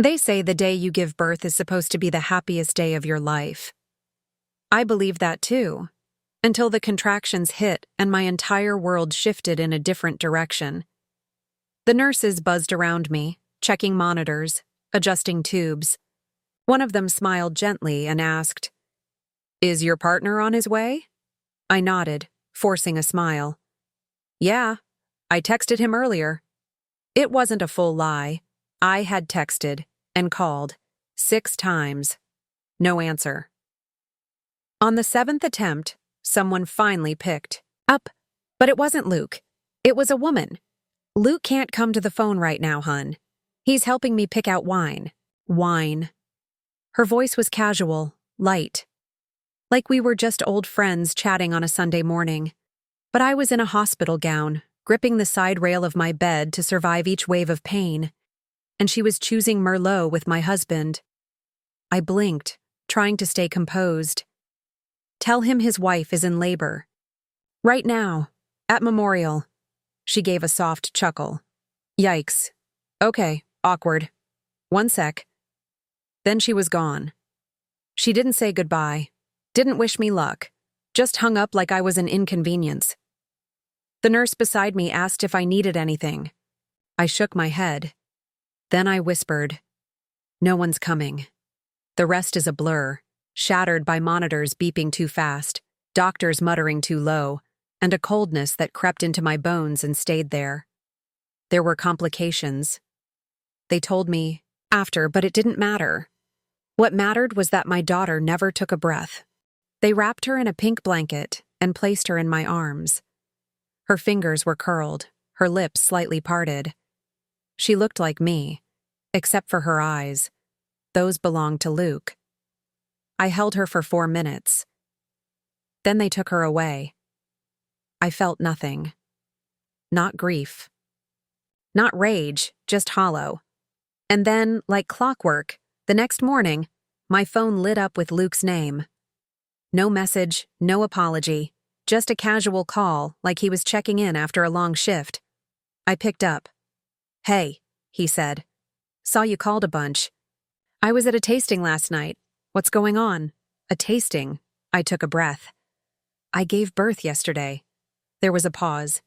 They say the day you give birth is supposed to be the happiest day of your life. I believe that too, until the contractions hit and my entire world shifted in a different direction. The nurses buzzed around me, checking monitors, adjusting tubes. One of them smiled gently and asked, "Is your partner on his way?" I nodded, forcing a smile. "Yeah, I texted him earlier." It wasn't a full lie. I had texted and called 6 times. No answer. On the 7th attempt, someone finally picked up, but it wasn't Luke. It was a woman. "Luke can't come to the phone right now, hun. He's helping me pick out wine." Wine. Her voice was casual, light, like we were just old friends chatting on a Sunday morning. But I was in a hospital gown, gripping the side rail of my bed to survive each wave of pain, and she was choosing Merlot with my husband. I blinked, trying to stay composed. "Tell him his wife is in labor. Right now, at Memorial." She gave a soft chuckle. "Yikes. Okay, awkward. One sec." Then she was gone. She didn't say goodbye, didn't wish me luck, just hung up like I was an inconvenience. The nurse beside me asked if I needed anything. I shook my head. Then I whispered, "No one's coming." The rest is a blur, shattered by monitors beeping too fast, doctors muttering too low, and a coldness that crept into my bones and stayed there. There were complications. They told me after, but it didn't matter. What mattered was that my daughter never took a breath. They wrapped her in a pink blanket and placed her in my arms. Her fingers were curled, her lips slightly parted. She looked like me, except for her eyes. Those belonged to Luke. I held her for 4 minutes. Then they took her away. I felt nothing. Not grief. Not rage, just hollow. And then, like clockwork, the next morning, my phone lit up with Luke's name. No message, no apology, just a casual call like he was checking in after a long shift. I picked up. "Hey," he said. "Saw you called a bunch. I was at a tasting last night. What's going on?" "A tasting?" I took a breath. "I gave birth yesterday." There was a pause.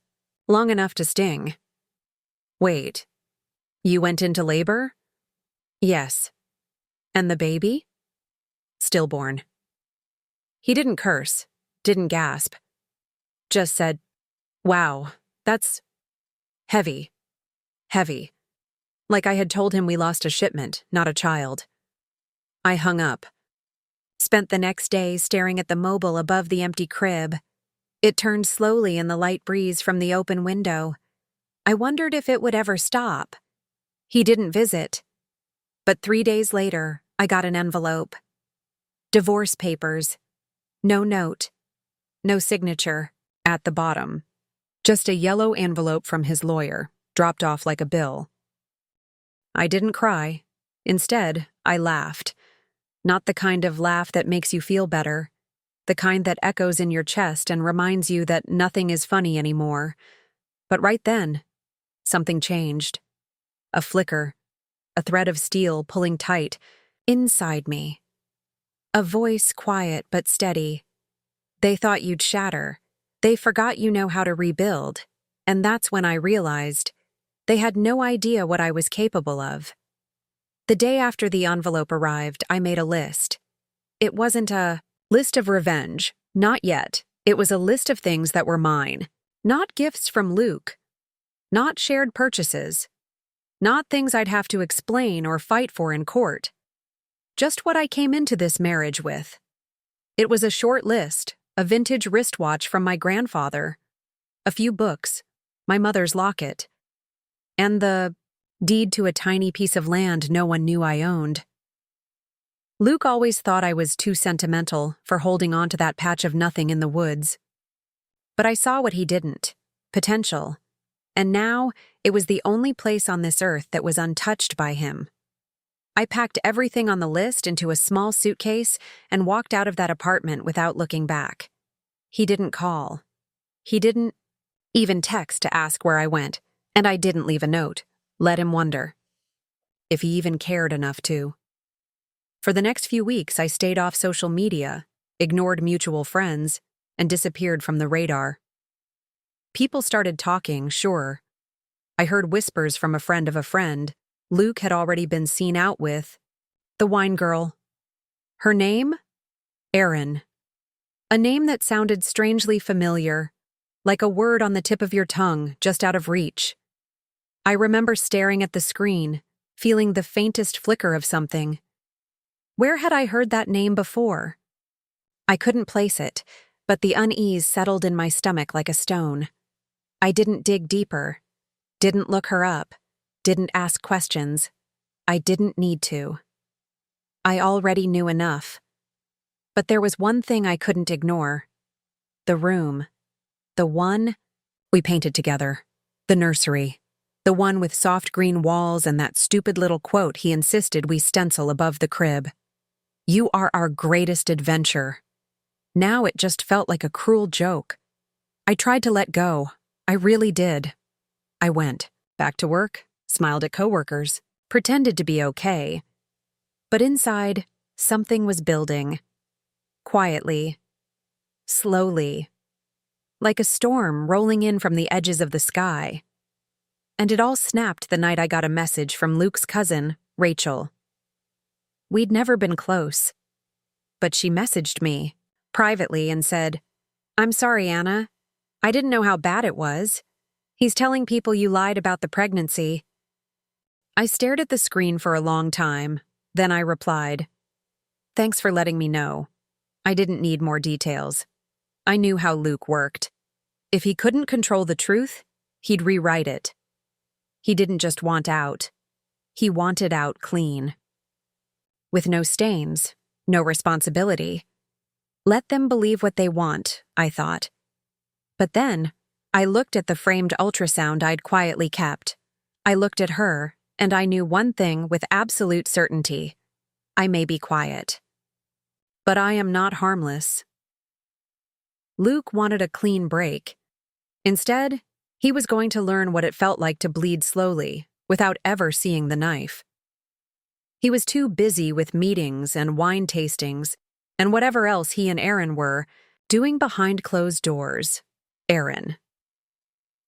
Long enough to sting. "Wait. You went into labor?" "Yes." "And the baby?" "Stillborn." He didn't curse, didn't gasp. Just said, "Wow, that's heavy. Heavy." Like I had told him we lost a shipment, not a child. I hung up. Spent the next day staring at the mobile above the empty crib. It turned slowly in the light breeze from the open window. I wondered if it would ever stop. He didn't visit. But 3 days later, I got an envelope. Divorce papers. No note. No signature. At the bottom. Just a yellow envelope from his lawyer, dropped off like a bill. I didn't cry. Instead, I laughed. Not the kind of laugh that makes you feel better. The kind that echoes in your chest and reminds you that nothing is funny anymore. But right then, something changed. A flicker. A thread of steel pulling tight. Inside me. A voice quiet but steady. "They thought you'd shatter. They forgot you know how to rebuild." And that's when I realized they had no idea what I was capable of. The day after the envelope arrived, I made a list. It wasn't a list of revenge. Not yet. It was a list of things that were mine. Not gifts from Luke. Not shared purchases. Not things I'd have to explain or fight for in court. Just what I came into this marriage with. It was a short list, a vintage wristwatch from my grandfather, a few books, my mother's locket, and the deed to a tiny piece of land no one knew I owned. Luke always thought I was too sentimental for holding on to that patch of nothing in the woods. But I saw what he didn't, potential, and now it was the only place on this earth that was untouched by him. I packed everything on the list into a small suitcase and walked out of that apartment without looking back. He didn't call. He didn't even text to ask where I went, and I didn't leave a note. Let him wonder. if he even cared enough to. For the next few weeks, I stayed off social media, ignored mutual friends, and disappeared from the radar. People started talking, sure. I heard whispers from a friend of a friend. Luke had already been seen out with the wine girl. Her name? Erin. A name that sounded strangely familiar, like a word on the tip of your tongue, just out of reach. I remember staring at the screen, feeling the faintest flicker of something. Where had I heard that name before? I couldn't place it, but the unease settled in my stomach like a stone. I didn't dig deeper, didn't look her up, didn't ask questions. I didn't need to. I already knew enough. But there was one thing I couldn't ignore. The room. The one we painted together. The nursery. The one with soft green walls and that stupid little quote he insisted we stencil above the crib. You are our greatest adventure. Now it just felt like a cruel joke. I tried to let go. I really did. I went back to work, smiled at coworkers, pretended to be okay. But inside, something was building. Quietly. Slowly. Like a storm rolling in from the edges of the sky. And it all snapped the night I got a message from Luke's cousin, Rachel. We'd never been close. But she messaged me, privately, and said, "I'm sorry, Anna. I didn't know how bad it was. He's telling people you lied about the pregnancy." I stared at the screen for a long time, then I replied, "Thanks for letting me know. I didn't need more details. I knew how Luke worked. If he couldn't control the truth, he'd rewrite it. He didn't just want out. He wanted out clean. With no stains, no responsibility. Let them believe what they want, I thought. But then, I looked at the framed ultrasound I'd quietly kept. I looked at her, and I knew one thing with absolute certainty. I may be quiet. But I am not harmless. Luke wanted a clean break. Instead, he was going to learn what it felt like to bleed slowly, without ever seeing the knife. He was too busy with meetings and wine tastings, and whatever else he and Erin were, doing behind closed doors. Erin.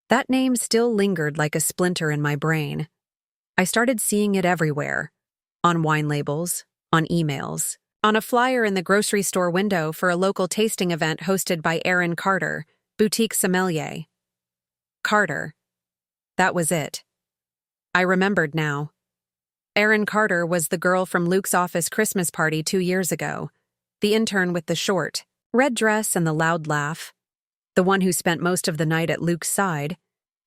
That name still lingered like a splinter in my brain. I started seeing it everywhere. On wine labels, on emails, on a flyer in the grocery store window for a local tasting event hosted by Erin Carter, boutique sommelier. Carter. That was it. I remembered now. Erin Carter was the girl from Luke's office Christmas party 2 years ago, the intern with the short, red dress and the loud laugh, the one who spent most of the night at Luke's side,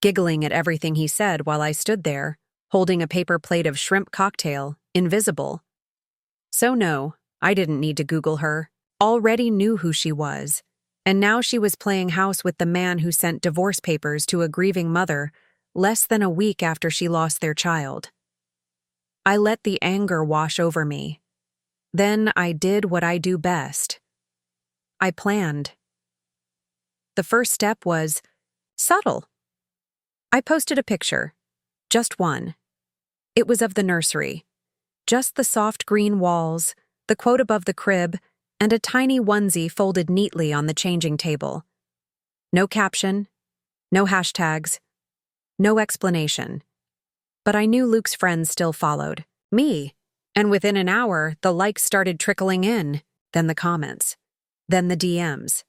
giggling at everything he said while I stood there, holding a paper plate of shrimp cocktail, invisible. So no, I didn't need to Google her, already knew who she was, and now she was playing house with the man who sent divorce papers to a grieving mother less than a week after she lost their child. I let the anger wash over me. Then I did what I do best. I planned. The first step was subtle. I posted a picture. Just one. It was of the nursery. Just the soft green walls, the quote above the crib, and a tiny onesie folded neatly on the changing table. No caption, no hashtags, no explanation. But I knew Luke's friends still followed me, and within an hour, the likes started trickling in, then the comments, then the DMs.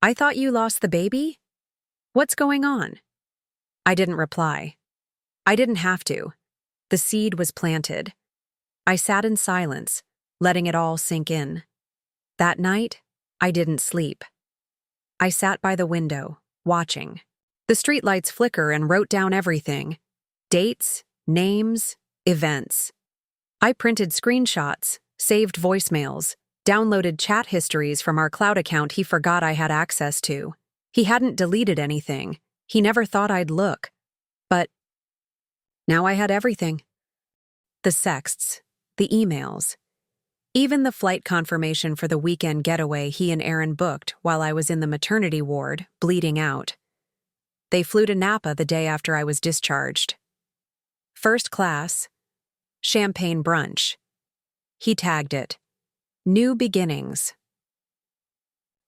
"I thought you lost the baby? What's going on?" I didn't reply. I didn't have to. The seed was planted. I sat in silence, letting it all sink in. That night, I didn't sleep. I sat by the window, watching. The streetlights flicker and wrote down everything. Dates, names, events. I printed screenshots, saved voicemails, downloaded chat histories from our cloud account he forgot I had access to. He hadn't deleted anything. He never thought I'd look. But now I had everything. The sexts, the emails, even the flight confirmation for the weekend getaway he and Erin booked while I was in the maternity ward, bleeding out. They flew to Napa the day after I was discharged. First class, Champagne brunch. He tagged it. New beginnings.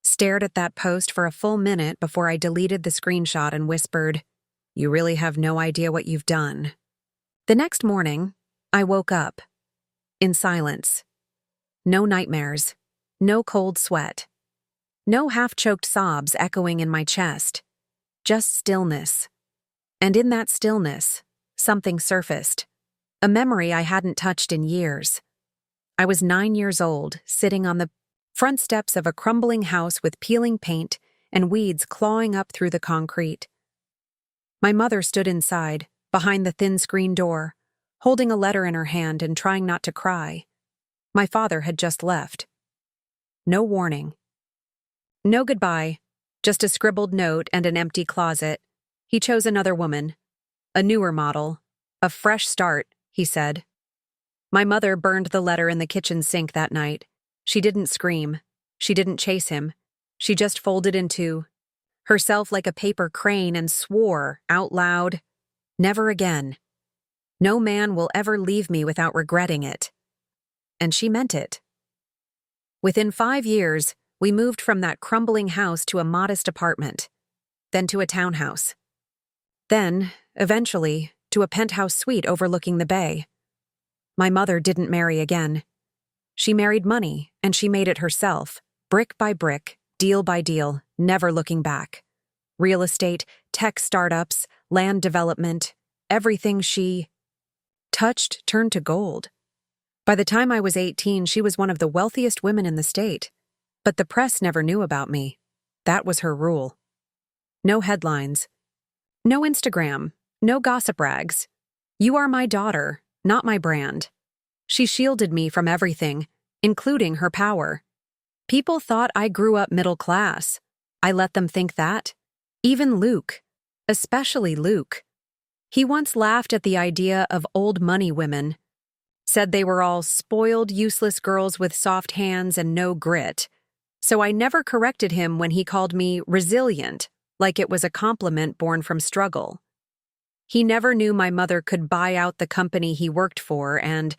Stared at that post for a full minute before I deleted the screenshot and whispered, "You really have no idea what you've done." The next morning, I woke up. In silence. No nightmares. No cold sweat. No half-choked sobs echoing in my chest. Just stillness. And in that stillness, something surfaced. A memory I hadn't touched in years. I was 9 years old, sitting on the front steps of a crumbling house with peeling paint and weeds clawing up through the concrete. My mother stood inside, behind the thin screen door, holding a letter in her hand and trying not to cry. My father had just left. No warning. No goodbye, just a scribbled note and an empty closet. He chose another woman. A newer model. A fresh start, he said. My mother burned the letter in the kitchen sink that night. She didn't scream. She didn't chase him. She just folded into herself like a paper crane and swore out loud, "Never again. No man will ever leave me without regretting it." And she meant it. Within 5 years, we moved from that crumbling house to a modest apartment, then to a townhouse. Then, eventually, to a penthouse suite overlooking the bay. My mother didn't marry again. She married money, and she made it herself, brick by brick, deal by deal, never looking back. Real estate, tech startups, land development, everything she touched turned to gold. By the time I was 18, she was one of the wealthiest women in the state. But the press never knew about me. That was her rule. No headlines. No Instagram. No gossip rags. You are my daughter, not my brand. She shielded me from everything, including her power. People thought I grew up middle class. I let them think that. Even Luke. Especially Luke. He once laughed at the idea of old money women. Said they were all spoiled, useless girls with soft hands and no grit. So I never corrected him when he called me resilient, like it was a compliment born from struggle. He never knew my mother could buy out the company he worked for and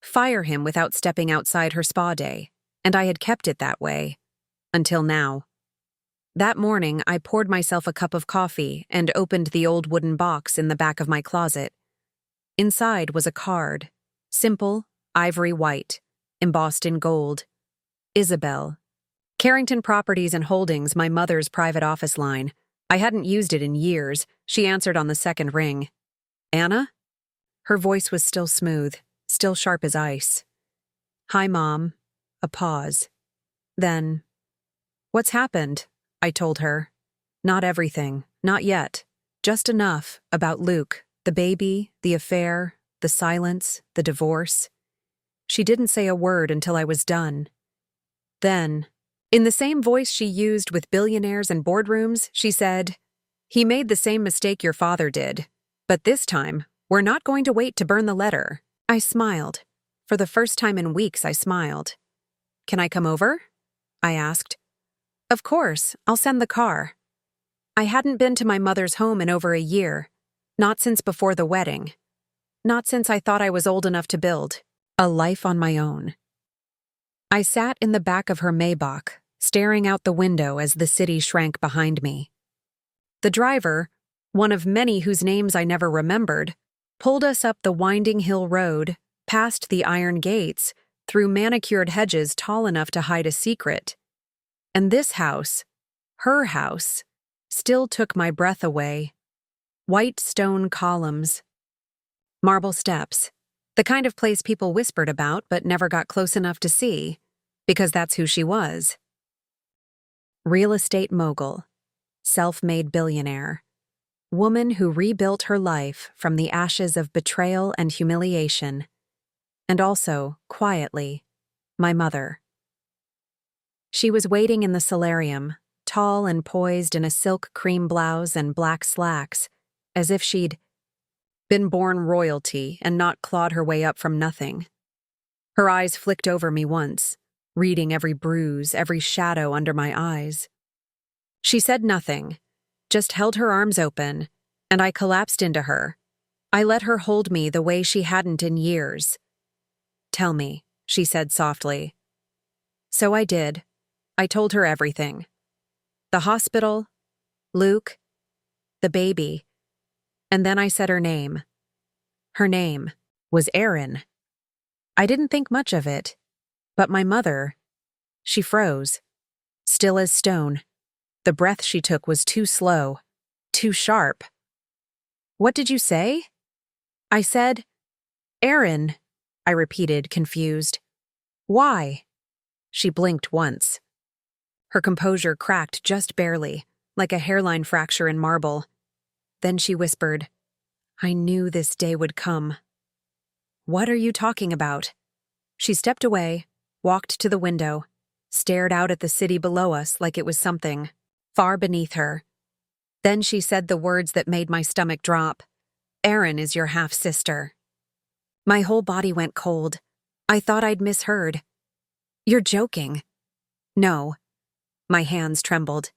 fire him without stepping outside her spa day, and I had kept it that way. Until now. That morning, I poured myself a cup of coffee and opened the old wooden box in the back of my closet. Inside was a card, simple, ivory white, embossed in gold. Isabel. Carrington Properties and Holdings, my mother's private office line. I hadn't used it in years. She answered on the second ring. "Anna?" Her voice was still smooth, still sharp as ice. "Hi, Mom." A pause. Then, "What's happened?" I told her. Not everything, not yet. Just enough about Luke, the baby, the affair, the silence, the divorce. She didn't say a word until I was done. Then, in the same voice she used with billionaires and boardrooms, she said, "He made the same mistake your father did. But this time, we're not going to wait to burn the letter." I smiled. For the first time in weeks, I smiled. "Can I come over?" I asked. "Of course, I'll send the car." I hadn't been to my mother's home in over a year. Not since before the wedding. Not since I thought I was old enough to build a life on my own. I sat in the back of her Maybach, staring out the window as the city shrank behind me. The driver, one of many whose names I never remembered, pulled us up the winding hill road, past the iron gates, through manicured hedges tall enough to hide a secret. And this house, her house, still took my breath away. White stone columns. Marble steps. The kind of place people whispered about but never got close enough to see, because that's who she was. Real estate mogul. Self-made billionaire. Woman who rebuilt her life from the ashes of betrayal and humiliation. And also, quietly, my mother. She was waiting in the solarium, tall and poised in a silk cream blouse and black slacks, as if she'd been born royalty and not clawed her way up from nothing. Her eyes flicked over me once, reading every bruise, every shadow under my eyes. She said nothing, just held her arms open, and I collapsed into her, I let her hold me the way she hadn't in years. "Tell me," she said softly. So I did. I told her everything. The hospital, Luke, the baby, and then I said her name. Her name was Erin. I didn't think much of it, but my mother, she froze, still as stone. The breath she took was too slow, too sharp. "What did you say?" I said, "Erin," I repeated, confused. "Why?" She blinked once. Her composure cracked just barely, like a hairline fracture in marble. Then she whispered, "I knew this day would come." "What are you talking about?" She stepped away, walked to the window, stared out at the city below us like it was something far beneath her. Then she said the words that made my stomach drop. "Erin is your half-sister." My whole body went cold. I thought I'd misheard. "You're joking." "No." My hands trembled.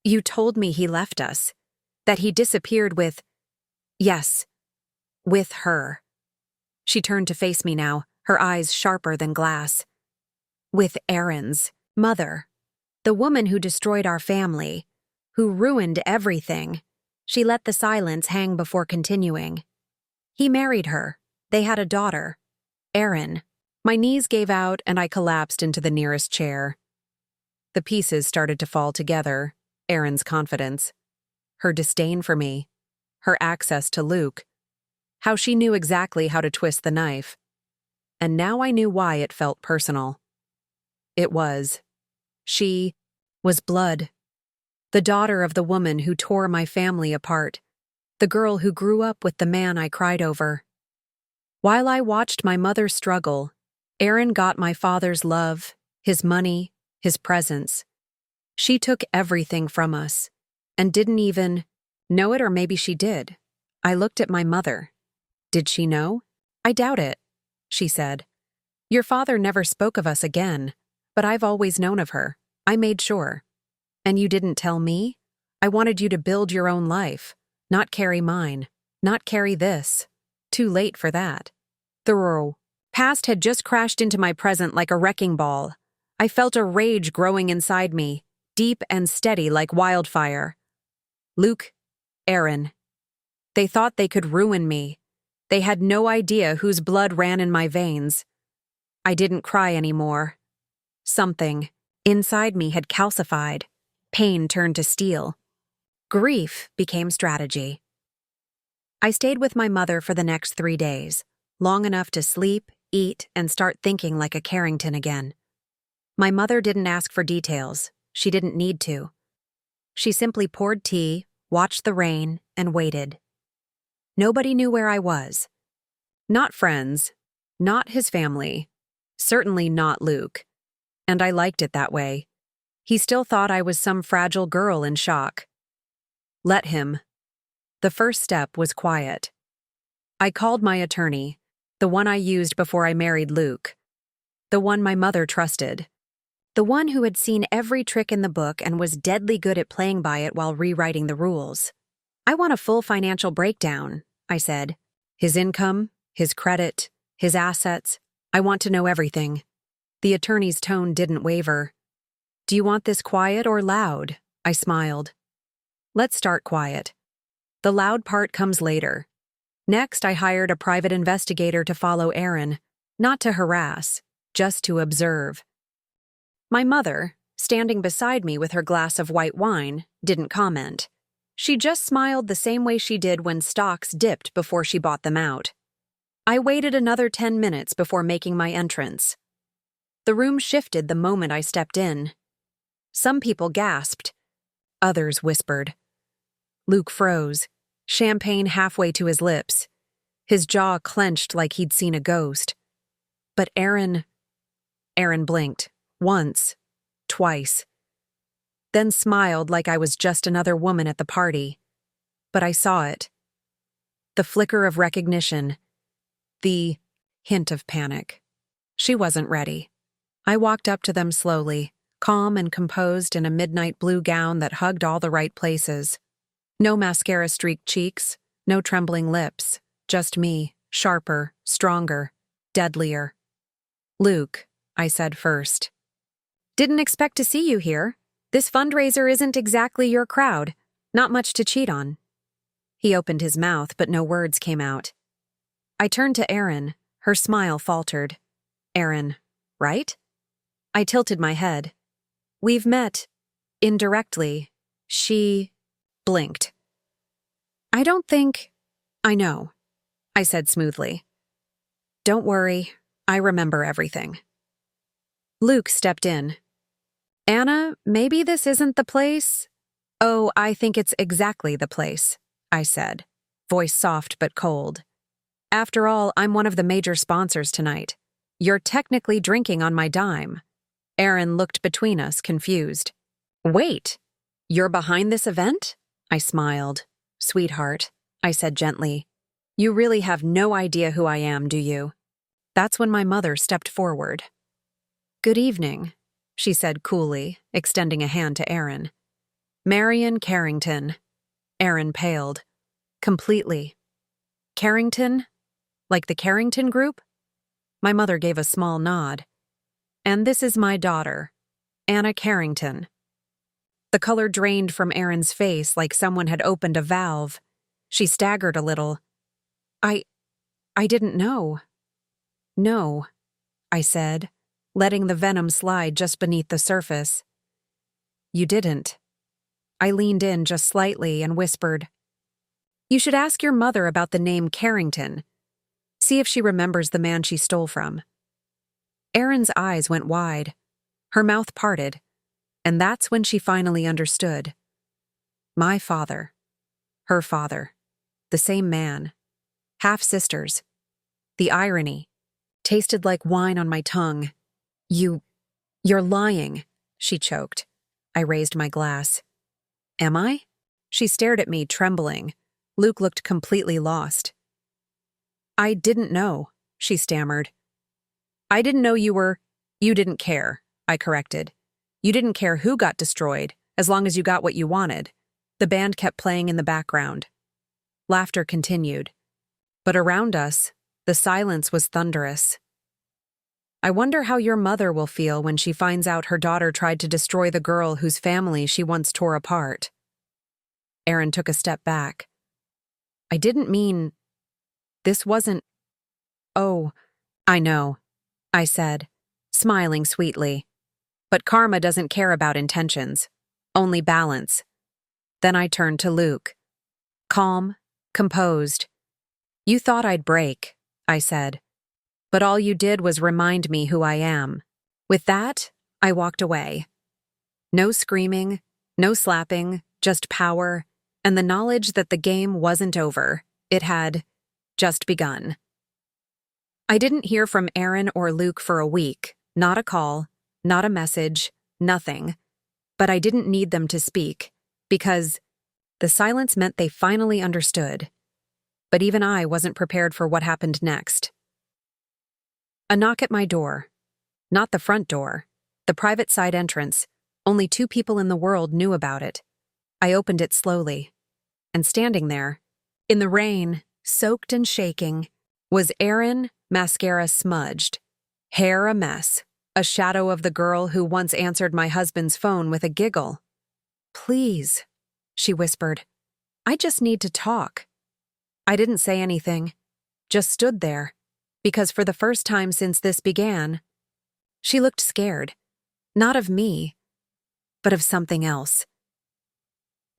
"You told me he left us, that he disappeared with—" "Yes, with her." She turned to face me now, her eyes sharper than glass. "With Erin's mother, the woman who destroyed our family, who ruined everything." She let the silence hang before continuing. "He married her. They had a daughter, Erin." My knees gave out and I collapsed into the nearest chair. The pieces started to fall together. Erin's confidence, her disdain for me, her access to Luke, how she knew exactly how to twist the knife. And now I knew why it felt personal. She was blood. The daughter of the woman who tore my family apart. The girl who grew up with the man I cried over. While I watched my mother struggle, Erin got my father's love, his money, his presence. She took everything from us, and didn't even know it, or maybe she did. I looked at my mother. Did she know? "I doubt it," she said. "Your father never spoke of us again, but I've always known of her. I made sure. And you didn't tell me? I wanted you to build your own life, not carry mine, not carry this. Too late for that." The past had just crashed into my present like a wrecking ball. I felt a rage growing inside me, deep and steady like wildfire. Luke, Erin. They thought they could ruin me. They had no idea whose blood ran in my veins. I didn't cry anymore. Something inside me had calcified. Pain turned to steel. Grief became strategy. I stayed with my mother for the next 3 days, long enough to sleep, eat, and start thinking like a Carrington again. My mother didn't ask for details. She didn't need to. She simply poured tea, watched the rain, and waited. Nobody knew where I was. Not friends, not his family, certainly not Luke. And I liked it that way. He still thought I was some fragile girl in shock. Let him. The first step was quiet. I called my attorney, the one I used before I married Luke, the one my mother trusted, the one who had seen every trick in the book and was deadly good at playing by it while rewriting the rules. "I want a full financial breakdown," I said. "His income, his credit, his assets. I want to know everything." The attorney's tone didn't waver. "Do you want this quiet or loud?" I smiled. "Let's start quiet. The loud part comes later." Next, I hired a private investigator to follow Erin, not to harass, just to observe. My mother, standing beside me with her glass of white wine, didn't comment. She just smiled the same way she did when stocks dipped before she bought them out. I waited another 10 minutes before making my entrance. The room shifted the moment I stepped in. Some people gasped. Others whispered. Luke froze, champagne halfway to his lips. His jaw clenched like he'd seen a ghost. But Erin blinked. Once, twice. Then smiled like I was just another woman at the party. But I saw it. The flicker of recognition. The hint of panic. She wasn't ready. I walked up to them slowly, calm and composed in a midnight blue gown that hugged all the right places. No mascara-streaked cheeks, No trembling lips, just me, sharper, stronger, deadlier. "Luke," I said first. "Didn't expect to see you here. This fundraiser isn't exactly your crowd. Not much to cheat on." He opened his mouth, but no words came out. I turned to Erin. Her smile faltered. "Erin, right?" I tilted my head. "We've met. Indirectly." She blinked. "I don't think—" "I know," I said smoothly. "Don't worry, I remember everything." Luke stepped in. "Anna, maybe this isn't the place?" "Oh, I think it's exactly the place," I said, voice soft but cold. "After all, I'm one of the major sponsors tonight. You're technically drinking on my dime." Erin looked between us, confused. "Wait, you're behind this event?" I smiled. "Sweetheart," I said gently, "you really have no idea who I am, do you?" That's when my mother stepped forward. "Good evening," she said coolly, extending a hand to Erin. "Marion Carrington." Erin paled. Completely. "Carrington? Like the Carrington Group?" My mother gave a small nod. "And this is my daughter, Anna Carrington." The color drained from Erin's face like someone had opened a valve. She staggered a little. I didn't know." "No," I said, letting the venom slide just beneath the surface. "You didn't." I leaned in just slightly and whispered, "You should ask your mother about the name Carrington. See if she remembers the man she stole from." Erin's eyes went wide. Her mouth parted, and that's when she finally understood. My father. Her father. The same man. Half-sisters. The irony tasted like wine on my tongue. You're lying," she choked. I raised my glass. "Am I?" She stared at me, trembling. Luke looked completely lost. "I didn't know," she stammered. "I didn't know you didn't care," I corrected. "You didn't care who got destroyed, as long as you got what you wanted." The band kept playing in the background. Laughter continued. But around us, the silence was thunderous. "I wonder how your mother will feel when she finds out her daughter tried to destroy the girl whose family she once tore apart." Erin took a step back. "I didn't mean... This wasn't... Oh, I know," I said, smiling sweetly. "But karma doesn't care about intentions, only balance." Then I turned to Luke. Calm, composed. "You thought I'd break," I said. "But all you did was remind me who I am." With that, I walked away. No screaming, no slapping, just power, and the knowledge that the game wasn't over. It had just begun. I didn't hear from Erin or Luke for a week. Not a call, not a message, nothing. But I didn't need them to speak, because the silence meant they finally understood. But even I wasn't prepared for what happened next. A knock at my door. Not the front door. The private side entrance. Only 2 people in the world knew about it. I opened it slowly. And standing there, in the rain, soaked and shaking, was Erin, mascara smudged, hair a mess, a shadow of the girl who once answered my husband's phone with a giggle. "Please," she whispered. "I just need to talk." I didn't say anything, just stood there, because for the first time since this began, she looked scared, not of me, but of something else.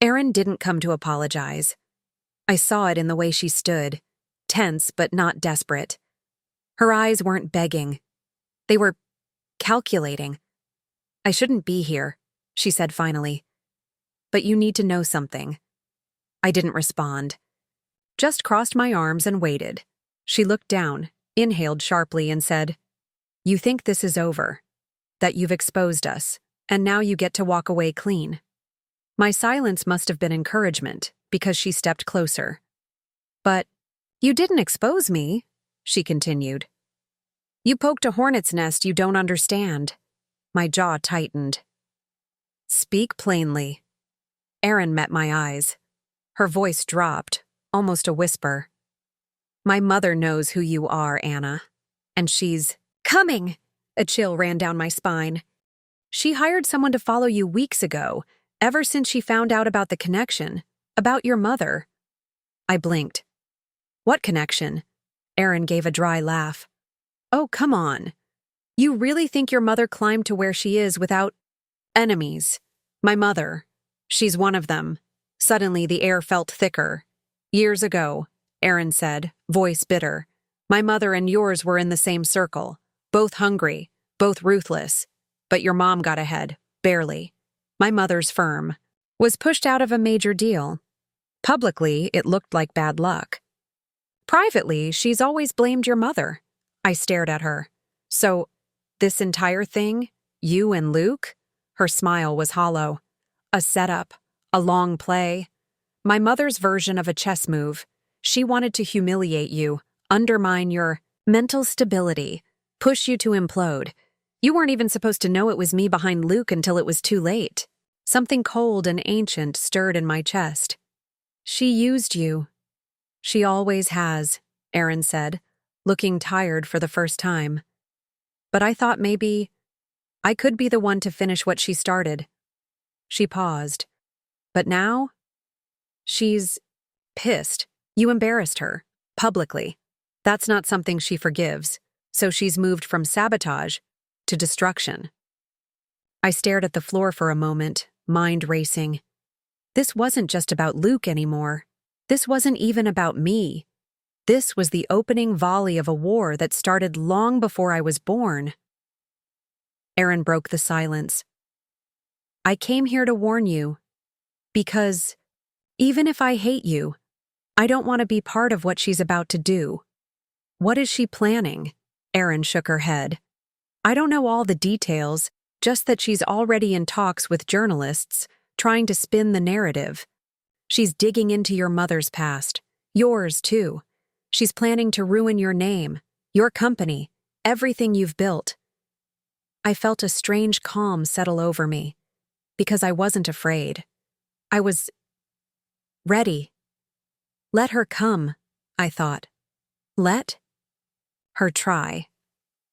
Erin didn't come to apologize. I saw it in the way she stood, tense but not desperate. Her eyes weren't begging. They were calculating. "I shouldn't be here," she said finally. "But you need to know something." I didn't respond. Just crossed my arms and waited. She looked down, inhaled sharply, and said, "You think this is over, that you've exposed us, and now you get to walk away clean." My silence must have been encouragement, because she stepped closer. "But you didn't expose me," she continued. "You poked a hornet's nest you don't understand." My jaw tightened. "Speak plainly." Erin met my eyes. Her voice dropped, almost a whisper. My mother knows who you are, Anna. And she's coming. A chill ran down my spine. She hired someone to follow you weeks ago, ever since she found out about the connection, about your mother. I blinked. What connection? Aaron gave a dry laugh. Oh, come on. You really think your mother climbed to where she is without enemies? My mother. She's one of them. Suddenly the air felt thicker. Years ago, Aaron said, voice bitter, my mother and yours were in the same circle, both hungry, both ruthless. But your mom got ahead, barely. My mother's firm was pushed out of a major deal. Publicly, it looked like bad luck. Privately, she's always blamed your mother. I stared at her. So, this entire thing, you and Luke? Her smile was hollow. A setup, a long play. My mother's version of a chess move. She wanted to humiliate you, undermine your mental stability, push you to implode. You weren't even supposed to know it was me behind Luke until it was too late. Something cold and ancient stirred in my chest. She used you. She always has, Aaron said, looking tired for the first time. But I thought maybe I could be the one to finish what she started. She paused. But now? She's pissed. You embarrassed her, publicly. That's not something she forgives, so she's moved from sabotage to destruction. I stared at the floor for a moment, mind racing. This wasn't just about Luke anymore. This wasn't even about me. This was the opening volley of a war that started long before I was born. Aaron broke the silence. I came here to warn you, because even if I hate you, I don't want to be part of what she's about to do. What is she planning? Aaron shook her head. I don't know all the details, just that she's already in talks with journalists, trying to spin the narrative. She's digging into your mother's past, yours too. She's planning to ruin your name, your company, everything you've built. I felt a strange calm settle over me, because I wasn't afraid. I was ready. Let her come, I thought. Let her try.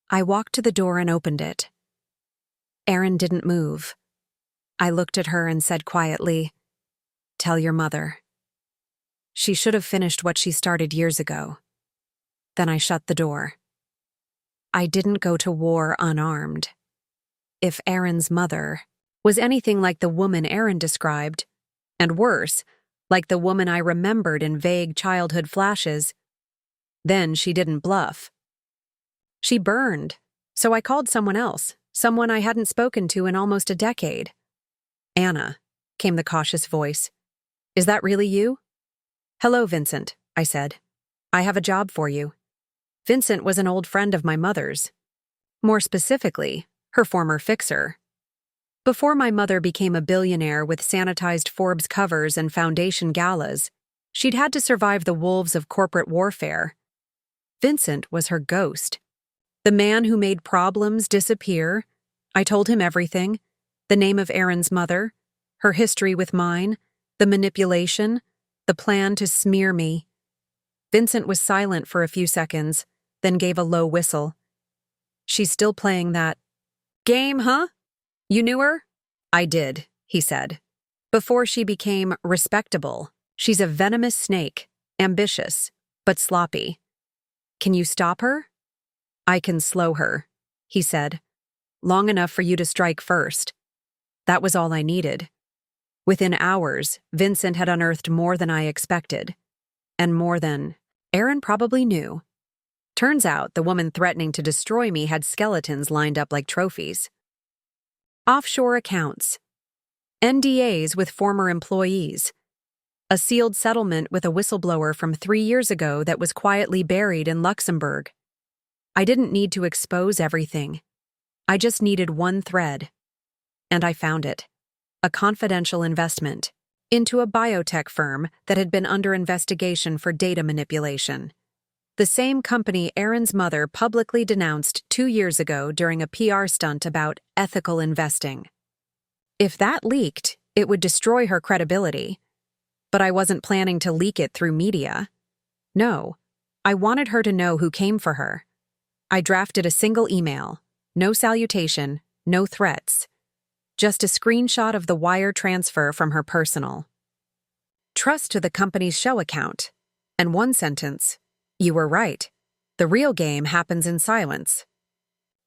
I walked to the door and opened it. Aaron didn't move. I looked at her and said quietly, "Tell your mother." She should have finished what she started years ago. Then I shut the door. I didn't go to war unarmed. If Aaron's mother was anything like the woman Aaron described, and worse, like the woman I remembered in vague childhood flashes, then she didn't bluff. She burned, so I called someone else, someone I hadn't spoken to in almost a decade. "Anna," came the cautious voice. "Is that really you?" "Hello, Vincent," I said. "I have a job for you." Vincent was an old friend of my mother's. More specifically, her former fixer. Before my mother became a billionaire with sanitized Forbes covers and foundation galas, she'd had to survive the wolves of corporate warfare. Vincent was her ghost. The man who made problems disappear. I told him everything. The name of Aaron's mother, her history with mine, the manipulation, the plan to smear me. Vincent was silent for a few seconds, then gave a low whistle. "She's still playing that game, huh? You knew her?" "I did," he said. "Before she became respectable. She's a venomous snake, ambitious, but sloppy." "Can you stop her?" "I can slow her," he said. "Long enough for you to strike first." That was all I needed. Within hours, Vincent had unearthed more than I expected, and more than Aaron probably knew. Turns out the woman threatening to destroy me had skeletons lined up like trophies. Offshore accounts, NDAs with former employees, a sealed settlement with a whistleblower from 3 years ago that was quietly buried in Luxembourg. I didn't need to expose everything. I just needed one thread. And I found it. A confidential investment into a biotech firm that had been under investigation for data manipulation. The same company Aaron's mother publicly denounced 2 years ago during a PR stunt about ethical investing. If that leaked, it would destroy her credibility. But I wasn't planning to leak it through media. No, I wanted her to know who came for her. I drafted a single email, no salutation, no threats, just a screenshot of the wire transfer from her personal. Trust to the company's show account. And one sentence, "You were right. The real game happens in silence."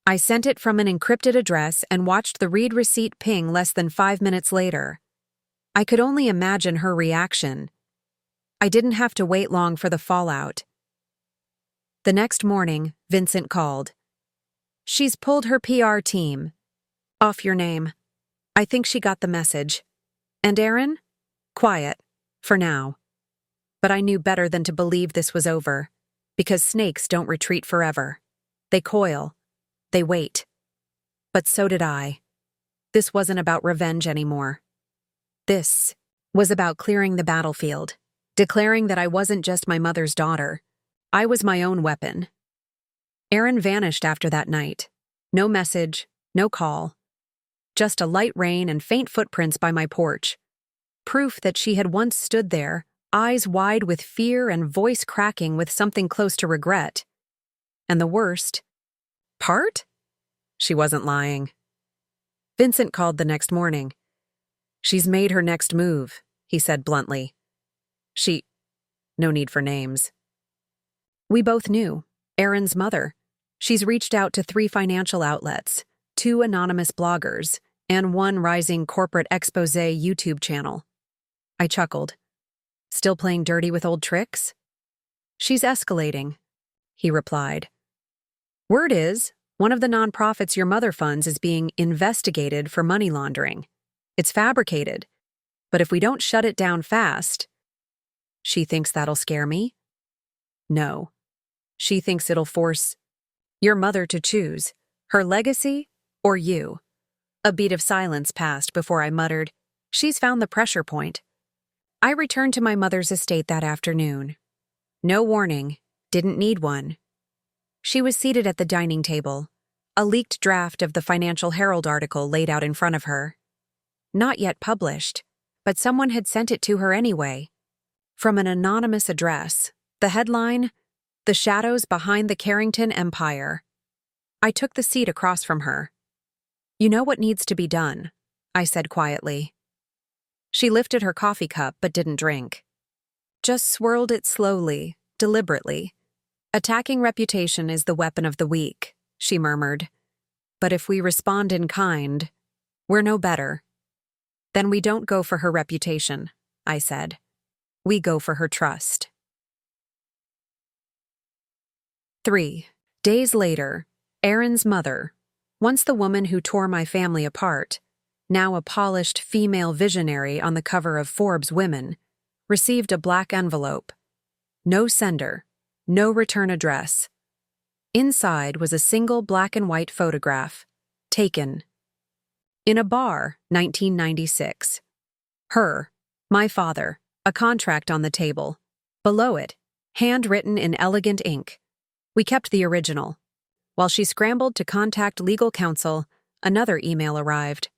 I sent it from an encrypted address and watched the read receipt ping less than 5 minutes later. I could only imagine her reaction. I didn't have to wait long for the fallout. The next morning, Vincent called. "She's pulled her PR team. Off your name. I think she got the message. And Aaron? Quiet. For now." But I knew better than to believe this was over, because snakes don't retreat forever. They coil. They wait. But so did I. This wasn't about revenge anymore. This was about clearing the battlefield, declaring that I wasn't just my mother's daughter. I was my own weapon. Aaron vanished after that night. No message, no call. Just a light rain and faint footprints by my porch. Proof that she had once stood there, eyes wide with fear and voice cracking with something close to regret. And the worst part? She wasn't lying. Vincent called the next morning. "She's made her next move," he said bluntly. No need for names. We both knew. Aaron's mother. She's reached out to 3 financial outlets, 2 anonymous bloggers, and 1 rising corporate expose YouTube channel. I chuckled. "Still playing dirty with old tricks?" "She's escalating," he replied. "Word is, one of the nonprofits your mother funds is being investigated for money laundering. It's fabricated, but if we don't shut it down fast..." "She thinks that'll scare me?" "No. She thinks it'll force your mother to choose her legacy or you." A beat of silence passed before I muttered, "She's found the pressure point." I returned to my mother's estate that afternoon. No warning, didn't need one. She was seated at the dining table, a leaked draft of the Financial Herald article laid out in front of her. Not yet published, but someone had sent it to her anyway. From an anonymous address, the headline, "The Shadows Behind the Carrington Empire." I took the seat across from her. "You know what needs to be done," I said quietly. She lifted her coffee cup but didn't drink. "Just swirled it slowly, deliberately. Attacking reputation is the weapon of the weak," she murmured. "But if we respond in kind, we're no better." "Then we don't go for her reputation," I said. "We go for her trust." 3 days later, Aaron's mother, once the woman who tore my family apart, now a polished female visionary on the cover of Forbes Women, received a black envelope. No sender, no return address. Inside was a single black and white photograph, taken in a bar, 1996. Her, my father, a contract on the table. Below it, handwritten in elegant ink. We kept the original. While she scrambled to contact legal counsel, another email arrived.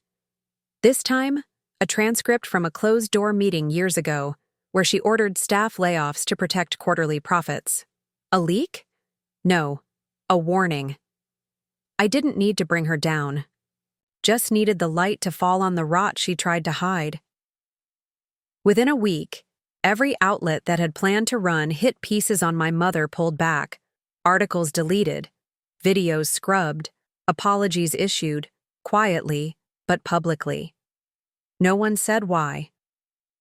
This time, a transcript from a closed-door meeting years ago, where she ordered staff layoffs to protect quarterly profits. A leak? No, a warning. I didn't need to bring her down. Just needed the light to fall on the rot she tried to hide. Within a week, every outlet that had planned to run hit pieces on my mother pulled back, articles deleted, videos scrubbed, apologies issued, quietly, but publicly. No one said why.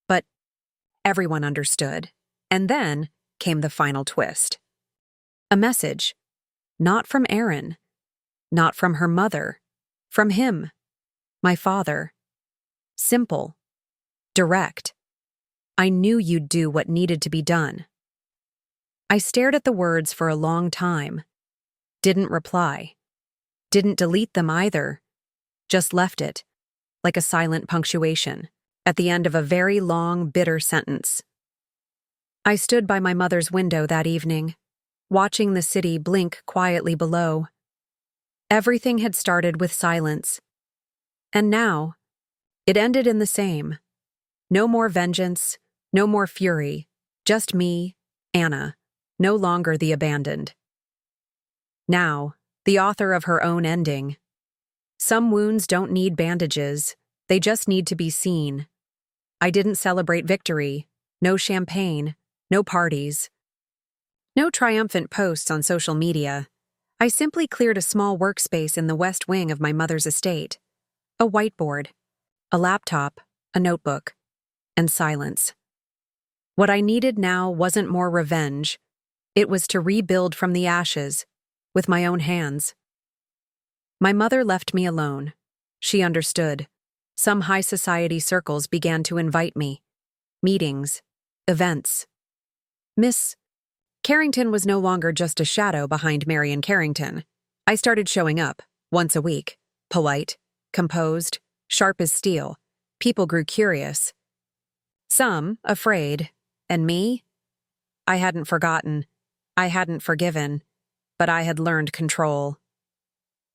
But everyone understood. And then came the final twist. A message. Not from Aaron. Not from her mother. From him. My father. Simple. Direct. "I knew you'd do what needed to be done." I stared at the words for a long time. Didn't reply. Didn't delete them either. Just left it, like a silent punctuation, at the end of a very long, bitter sentence. I stood by my mother's window that evening, watching the city blink quietly below. Everything had started with silence. And now, it ended in the same. No more vengeance, No more fury. Just me, Anna, no longer the abandoned. Now, the author of her own ending. Some wounds don't need bandages, they just need to be seen. I didn't celebrate victory. No champagne, no parties. No triumphant posts on social media. I simply cleared a small workspace in the west wing of my mother's estate. A whiteboard, a laptop, a notebook, and silence. What I needed now wasn't more revenge. It was to rebuild from the ashes, with my own hands. My mother left me alone. She understood. Some high society circles began to invite me. Meetings, events. Miss Carrington was no longer just a shadow behind Marion Carrington. I started showing up, once a week, polite, composed, sharp as steel. People grew curious. Some afraid, and me? I hadn't forgotten. I hadn't forgiven, but I had learned control.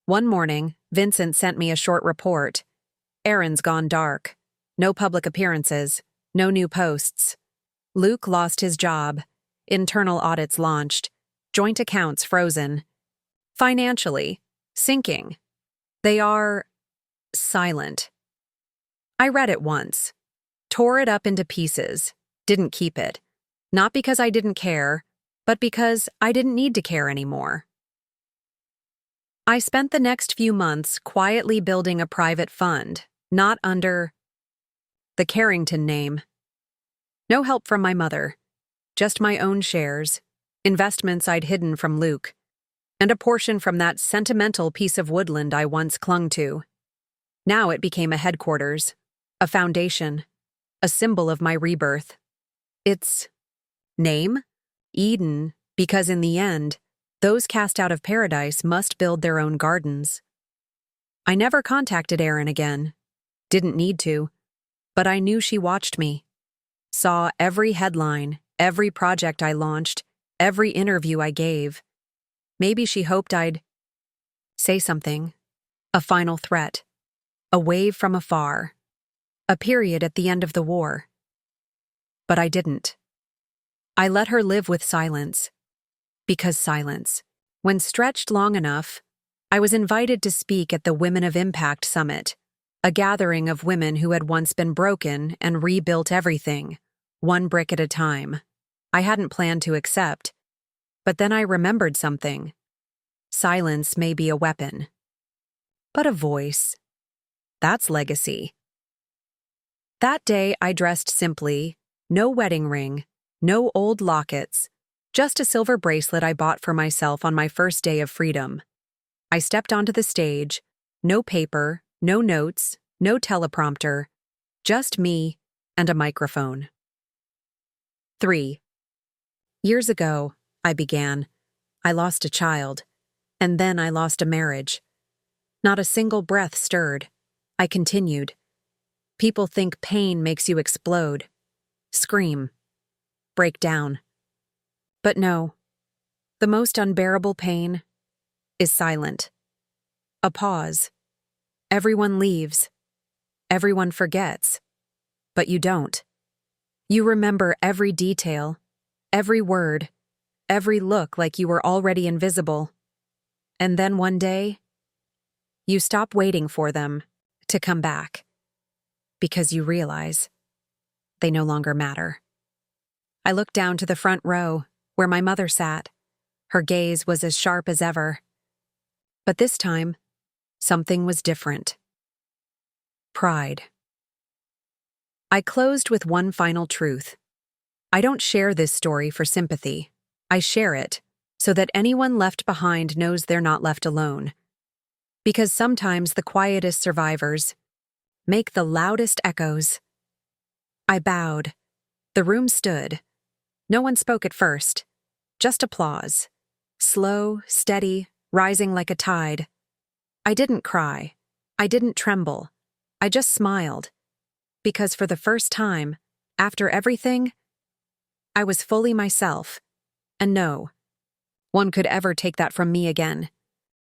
One morning, Vincent sent me a short report. Errands gone dark. No public appearances. No new posts. Luke lost his job. Internal audits launched. Joint accounts frozen. Financially, sinking. They are silent. I read it once. Tore it up into pieces. Didn't keep it. Not because I didn't care, but because I didn't need to care anymore. I spent the next few months quietly building a private fund, not under the Carrington name. No help from my mother, just my own shares, investments I'd hidden from Luke, and a portion from that sentimental piece of woodland I once clung to. Now it became a headquarters, a foundation, a symbol of my rebirth. Its name? Eden, because in the end, those cast out of paradise must build their own gardens. I never contacted Erin again. Didn't need to. But I knew she watched me. Saw every headline, every project I launched, every interview I gave. Maybe she hoped I'd say something. A final threat. A wave from afar. A period at the end of the war. But I didn't. I let her live with silence. Because silence. When stretched long enough, I was invited to speak at the Women of Impact Summit, a gathering of women who had once been broken and rebuilt everything, one brick at a time. I hadn't planned to accept, but then I remembered something. Silence may be a weapon, but a voice, that's legacy. That day I dressed simply, no wedding ring, no old lockets, just a silver bracelet I bought for myself on my first day of freedom. I stepped onto the stage, no paper, no notes, no teleprompter, just me and a microphone. 3 years ago, I began. I lost a child, and then I lost a marriage. Not a single breath stirred. I continued. People think pain makes you explode, scream, break down. But no, the most unbearable pain is silent. A pause. Everyone leaves. Everyone forgets. But you don't. You remember every detail, every word, every look like you were already invisible. And then one day, you stop waiting for them to come back because you realize they no longer matter. I looked down to the front row where my mother sat. Her gaze was as sharp as ever. But this time, something was different. Pride. I closed with one final truth. I don't share this story for sympathy. I share it so that anyone left behind knows they're not left alone. Because sometimes the quietest survivors make the loudest echoes. I bowed. The room stood. No one spoke at first. Just applause. Slow, steady, rising like a tide. I didn't cry. I didn't tremble. I just smiled. Because for the first time, after everything, I was fully myself. And no one could ever take that from me again.